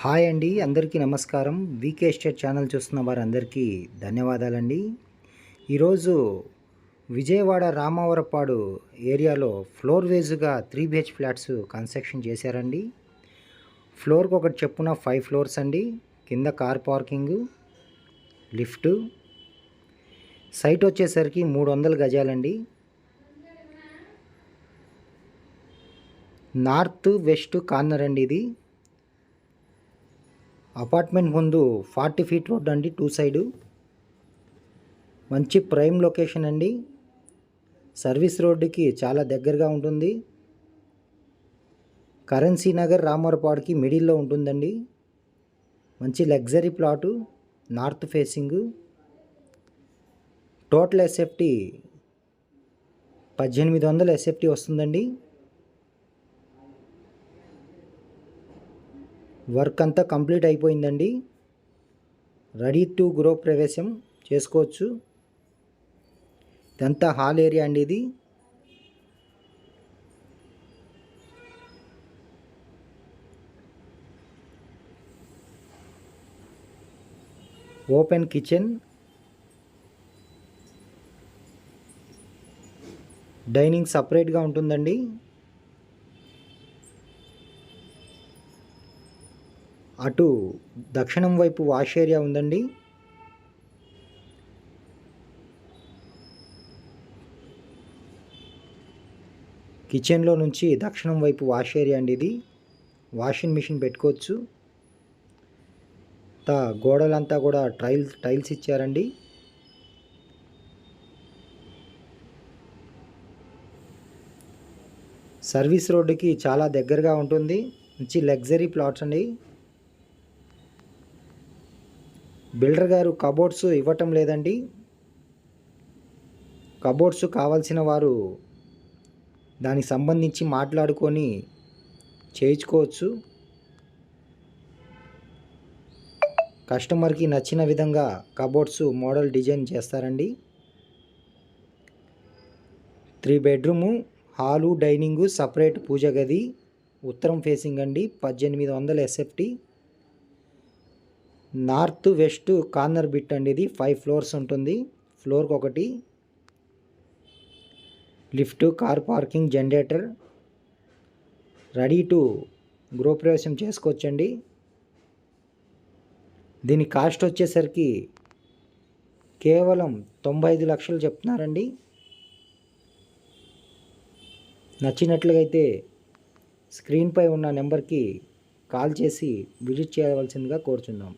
Hi అండి, అందరికీ నమస్కారం. వీకే ఎస్టేట్ ఛానల్ చూస్తున్న వారందరికీ ధన్యవాదాలండి. ఈరోజు విజయవాడ రామవరపాడు ఏరియాలో ఫ్లోర్ వేజ్గా 3 BH ఫ్లాట్స్ కన్స్ట్రక్షన్ చేశారండి. ఫ్లోర్కి ఒకటి చెప్పున 5 ఫ్లోర్స్ అండి. కింద కార్ పార్కింగ్, లిఫ్ట్. సైట్ వచ్చేసరికి 300 గజాలండి. నార్త్ వెస్ట్ కార్నర్ అండి ఇది. అపార్ట్మెంట్ ముందు 40 ఫీట్ రోడ్ అండి, 2 సైడు. మంచి ప్రైమ్ లొకేషన్ అండి. సర్వీస్ రోడ్డుకి చాలా దగ్గరగా ఉంటుంది. కరెన్సీ నగర్ రామవరపాడుకి మిడిల్లో ఉంటుందండి. మంచి luxury plot, north facing. Total SFT 1800 SFT వస్తుందండి. వర్క్ అంతా కంప్లీట్ అయిపోయిందండి. రెడీ టు గృహప్రవేశం చేసుకోవచ్చు. ఇదంతా హాల్ ఏరియా అండి. ఇది ఓపెన్ కిచెన్, డైనింగ్ సపరేట్గా ఉంటుందండి. అటు దక్షిణం వైపు వాష్ ఏరియా ఉందండి. కిచెన్లో నుంచి దక్షిణం వైపు వాష్ ఏరియా అండి. ఇది వాషింగ్ మిషన్ పెట్టుకోవచ్చు. గోడలంతా కూడా టైల్స్ ఇచ్చారండి. సర్వీస్ రోడ్డుకి చాలా దగ్గరగా ఉంటుంది. మంచి లగ్జరీ ప్లాట్స్ అండి. బిల్డర్ గారు కబోర్డ్స్ ఇవ్వటం లేదండి. కబోర్డ్స్ కావాల్సిన వారు దానికి సంబంధించి మాట్లాడుకొని చేయించుకోవచ్చు. కస్టమర్కి నచ్చిన విధంగా కబోర్డ్స్ మోడల్ డిజైన్ చేస్తారండి. 3 బెడ్రూము, హాలు, డైనింగు, సపరేట్ పూజ గది, ఉత్తరం ఫేసింగ్ అండి. 1800 SFT. North west corner bit అండి. ఇది 5 ఫ్లోర్స్ ఉంటుంది. ఫ్లోర్కి ఒకటి, lift, car parking, generator. Ready to గృహప్రవేశం చేసుకోవచ్చండి. దీని కాస్ట్ వచ్చేసరికి కేవలం 95 లక్షలు చెప్తున్నారండి. నచ్చినట్లుగా అయితే స్క్రీన్పై ఉన్న నెంబర్కి కాల్ చేసి విజిట్ చేయవలసిందిగా కోరుచున్నాం.